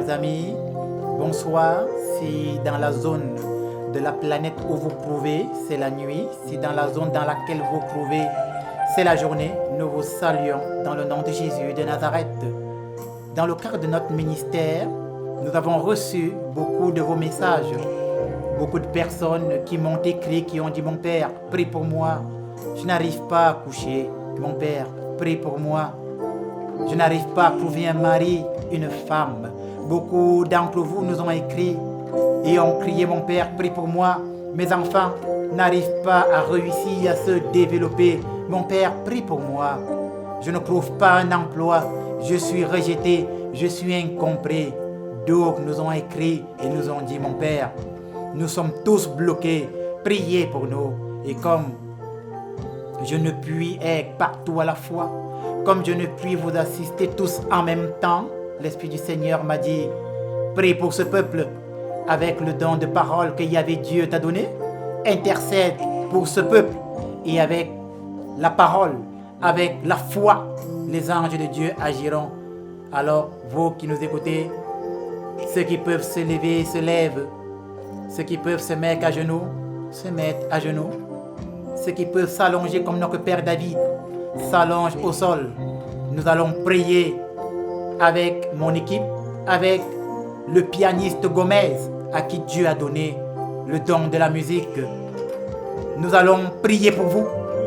chers amis, bonsoir. Si dans la zone de la planète où vous trouvez, c'est la nuit. Si dans la zone dans laquelle vous trouvez, c'est la journée, nous vous saluons dans le nom de Jésus de Nazareth. Dans le cadre de notre ministère, nous avons reçu beaucoup de vos messages. Beaucoup de personnes qui m'ont écrit, qui ont dit « Mon Père, prie pour moi. Je n'arrive pas à coucher. Mon Père, prie pour moi. Je n'arrive pas à trouver un mari, une femme. » Beaucoup d'entre vous nous ont écrit et ont crié « Mon Père, prie pour moi. Mes enfants n'arrivent pas à réussir à se développer. Mon Père, prie pour moi. Je ne trouve pas un emploi. Je suis rejeté. Je suis incompris. » D'autres nous ont écrit et nous ont dit « Mon Père, nous sommes tous bloqués. Priez pour nous. » Et comme je ne puis être partout à la fois, comme je ne puis vous assister tous en même temps, l'Esprit du Seigneur m'a dit, prie pour ce peuple avec le don de parole que Yahvé Dieu t'a donné. Intercède pour ce peuple et avec la parole, avec la foi, les anges de Dieu agiront. Alors, vous qui nous écoutez, ceux qui peuvent se lever, se lèvent. Ceux qui peuvent se mettre à genoux, se mettent à genoux. Ceux qui peuvent s'allonger comme notre Père David, s'allonge au sol. Nous allons prier avec mon équipe, avec le pianiste Gomez, à qui Dieu a donné le don de la musique. Nous allons prier pour vous,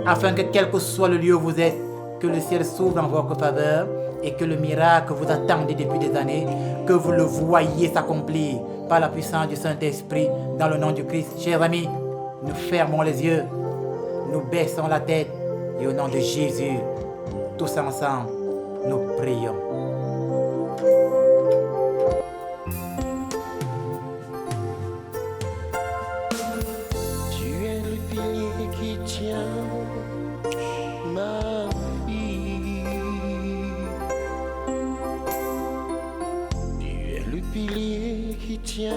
afin que quel que soit le lieu où vous êtes, que le ciel s'ouvre en votre faveur et que le miracle que vous attendez depuis des années, que vous le voyez s'accomplir par la puissance du Saint-Esprit, dans le nom du Christ. Chers amis, nous fermons les yeux, nous baissons la tête et au nom de Jésus, tous ensemble, nous prions. Tu es le pilier qui tient ma vie. Tu es le pilier qui tient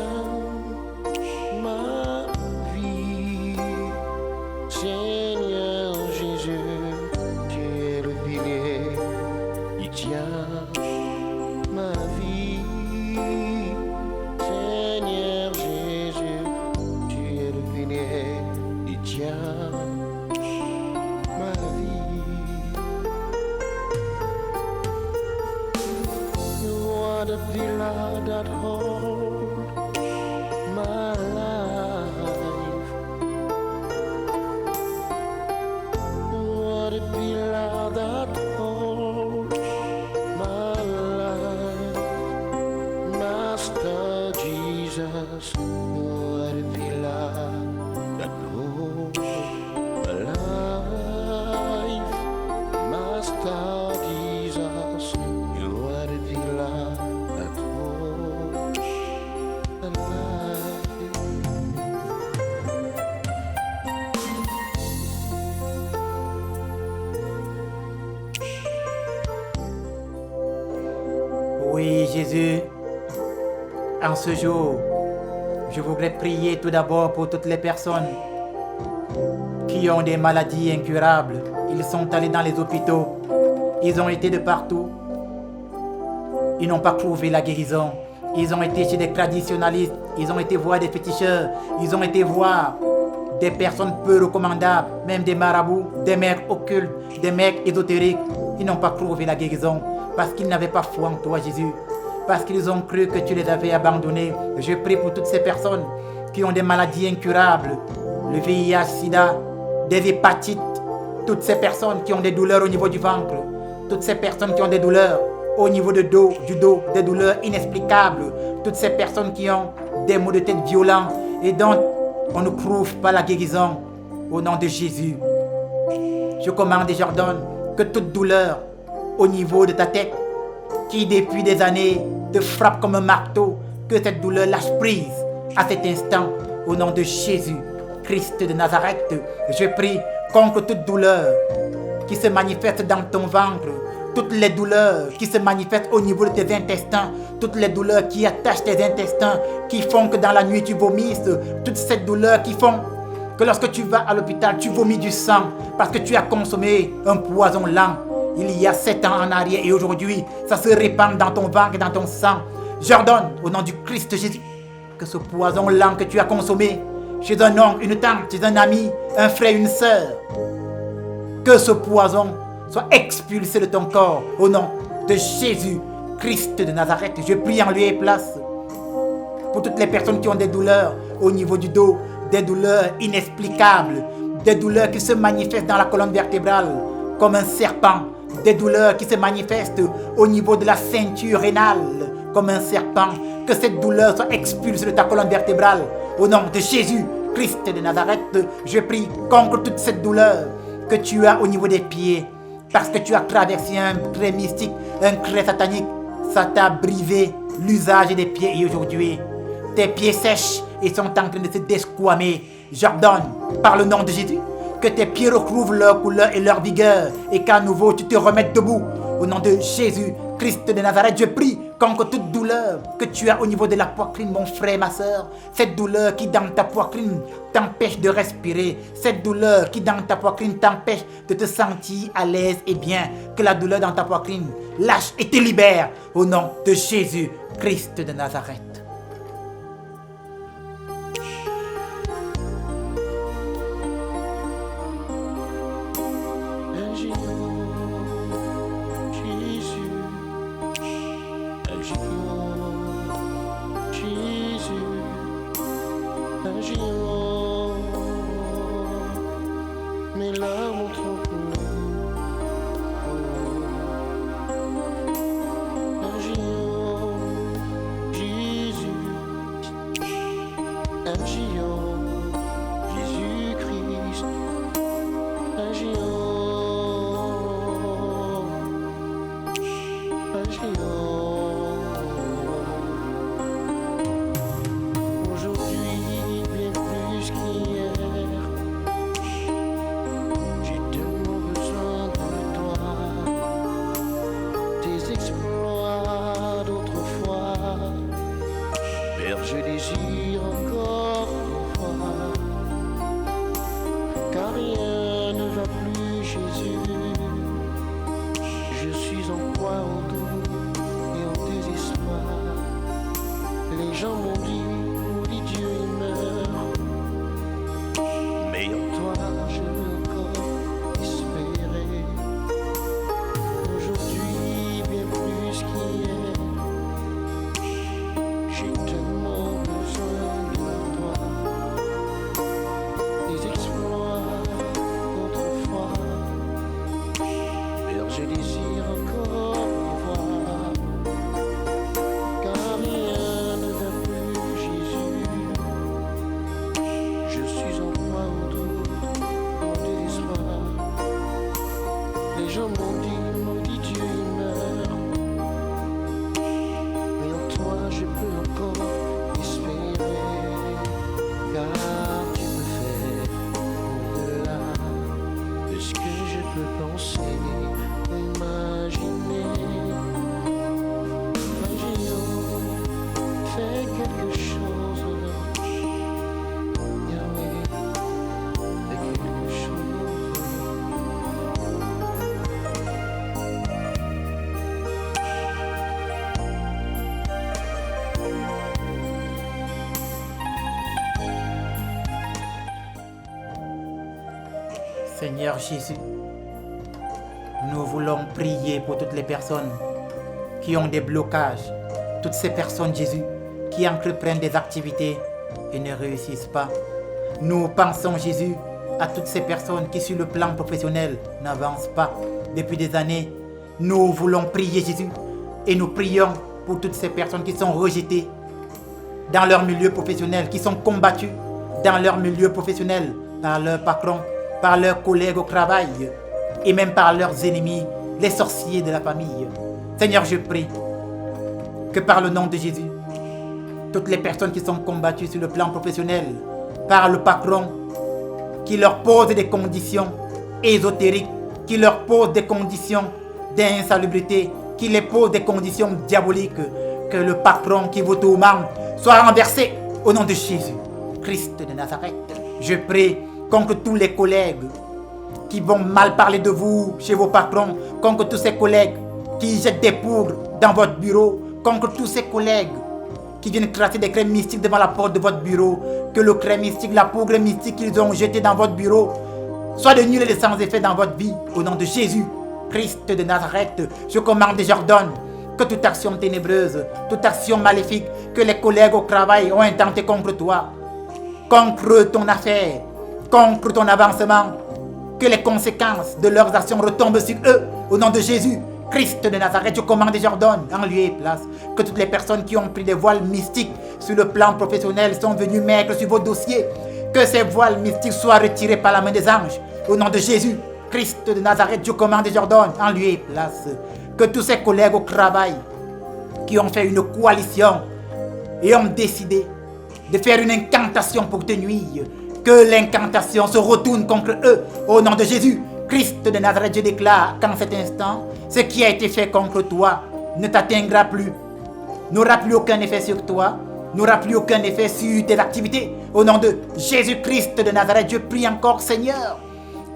ma vie. Seigneur Jésus, tu es le pilier qui tient ma vie. Seigneur Jésus, tu es le pilier qui tient ma vie. You are the pillar that holds my life. You are the pillar that holds my life. Master Jesus, you are the pillar that holds my life. Master Jesus, you are the pillar that holds my life. Oui, Jésus, en ce jour, je voudrais prier tout d'abord pour toutes les personnes qui ont des maladies incurables. Ils sont allés dans les hôpitaux, ils ont été de partout, ils n'ont pas trouvé la guérison. Ils ont été chez des traditionnalistes, ils ont été voir des féticheurs, ils ont été voir des personnes peu recommandables, même des marabouts, des maîtres occultes, des maîtres ésotériques. Ils n'ont pas trouvé la guérison parce qu'ils n'avaient pas foi en toi, Jésus. Parce qu'ils ont cru que tu les avais abandonnés. Je prie pour toutes ces personnes qui ont des maladies incurables, le VIH, SIDA, des hépatites, toutes ces personnes qui ont des douleurs au niveau du ventre, toutes ces personnes qui ont des douleurs au niveau du dos, des douleurs inexplicables, toutes ces personnes qui ont des maux de tête violents et dont on ne trouve pas la guérison. Au nom de Jésus, je commande et j'ordonne que toute douleur au niveau de ta tête, qui depuis des années te frappe comme un marteau, que cette douleur lâche prise à cet instant. Au nom de Jésus, Christ de Nazareth, je prie contre toute douleur qui se manifeste dans ton ventre, toutes les douleurs qui se manifestent au niveau de tes intestins, toutes les douleurs qui attachent tes intestins, qui font que dans la nuit tu vomisses, toutes ces douleurs qui font que lorsque tu vas à l'hôpital, tu vomis du sang parce que tu as consommé un poison lent. Il y a 7 ans en arrière et aujourd'hui, ça se répand dans ton ventre et dans ton sang. J'ordonne au nom du Christ Jésus que ce poison lent que tu as consommé chez un oncle, une tante, chez un ami, un frère, une sœur, que ce poison soit expulsé de ton corps au nom de Jésus Christ de Nazareth. Je prie en lieu et place pour toutes les personnes qui ont des douleurs au niveau du dos, des douleurs inexplicables, des douleurs qui se manifestent dans la colonne vertébrale comme un serpent, des douleurs qui se manifestent au niveau de la ceinture rénale comme un serpent. Que cette douleur soit expulsée de ta colonne vertébrale au nom de Jésus Christ de Nazareth. Je prie contre toute cette douleur que tu as au niveau des pieds, parce que tu as traversé un trait mystique, un trait satanique. Ça t'a brisé l'usage des pieds et aujourd'hui tes pieds sèchent et sont en train de se desquamer. J'ordonne par le nom de Jésus que tes pieds retrouvent leur couleur et leur vigueur et qu'à nouveau tu te remettes debout. Au nom de Jésus Christ de Nazareth, je prie contre toute douleur que tu as au niveau de la poitrine, mon frère, ma soeur. Cette douleur qui dans ta poitrine t'empêche de respirer. Cette douleur qui dans ta poitrine t'empêche de te sentir à l'aise et bien. Que la douleur dans ta poitrine lâche et te libère. Au nom de Jésus Christ de Nazareth. Mes larmes ont trop coulé. Un géant, Jésus, un géant, Jésus-Christ, un géant, un géant. Aujourd'hui, bien plus qu'hier. Je désire encore te voir, car rien ne va plus, Jésus. Je suis en proie au dos et au désespoir. Les gens m'ont dit, maudit Dieu, il meurt. Mais en toi, je veux encore espérer. Aujourd'hui, bien plus qu'hier, j'ai tellement besoin de toi. Des exploits autrefois, Père, je désire encore te voir, car rien ne va plus, Jésus. Je suis en proie au dos, au désespoir. Les gens m'ont dit, maudit Dieu, il meurt. Mais en toi, je peux encore espérer, car tu me fais au-delà de ce que je peux penser ou imaginer. Imaginons, fais quelque chose, Yahweh, fais quelque chose. Seigneur Jésus, nous voulons prier pour toutes les personnes qui ont des blocages, toutes ces personnes, Jésus, qui entreprennent des activités et ne réussissent pas. Nous pensons, Jésus, à toutes ces personnes qui, sur le plan professionnel, n'avancent pas depuis des années. Nous voulons prier, Jésus, et nous prions pour toutes ces personnes qui sont rejetées dans leur milieu professionnel, qui sont combattues dans leur milieu professionnel par leur patron, par leurs collègues au travail et même par leurs ennemis, les sorciers de la famille. Seigneur, je prie que par le nom de Jésus, toutes les personnes qui sont combattues sur le plan professionnel par le patron qui leur pose des conditions ésotériques, qui leur pose des conditions d'insalubrité, qui les pose des conditions diaboliques, que le patron qui vous tourmente soit renversé au nom de Jésus, Christ de Nazareth. Je prie contre tous les collègues qui vont mal parler de vous chez vos patrons, contre tous ces collègues qui jettent des poudres dans votre bureau, contre tous ces collègues qui viennent cracher des crèmes mystiques devant la porte de votre bureau, que le crème mystique, la poudre mystique qu'ils ont jetée dans votre bureau soit de nul et de sans effet dans votre vie. Au nom de Jésus, Christ de Nazareth, je commande et j'ordonne que toute action ténébreuse, toute action maléfique que les collègues au travail ont intenté contre toi, contre ton affaire, contre ton avancement, que les conséquences de leurs actions retombent sur eux. Au nom de Jésus, Christ de Nazareth, je commande et j'ordonne en lieu et place que toutes les personnes qui ont pris des voiles mystiques sur le plan professionnel sont venues mettre sur vos dossiers, que ces voiles mystiques soient retirées par la main des anges. Au nom de Jésus, Christ de Nazareth, je commande et j'ordonne en lieu et place que tous ces collègues au travail qui ont fait une coalition et ont décidé de faire une incantation pour te nuire, que l'incantation se retourne contre eux. Au nom de Jésus, Christ de Nazareth, je déclare qu'en cet instant, ce qui a été fait contre toi ne t'atteindra plus, n'aura plus aucun effet sur toi, n'aura plus aucun effet sur tes activités. Au nom de Jésus-Christ de Nazareth, je prie encore, Seigneur,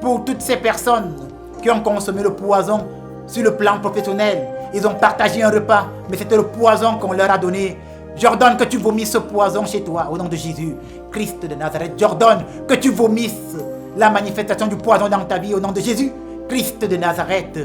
pour toutes ces personnes qui ont consommé le poison sur le plan professionnel. Ils ont partagé un repas, mais c'était le poison qu'on leur a donné. J'ordonne que tu vomisses ce poison chez toi, au nom de Jésus, Christ de Nazareth. J'ordonne que tu vomisses la manifestation du poison dans ta vie, au nom de Jésus, Christ de Nazareth.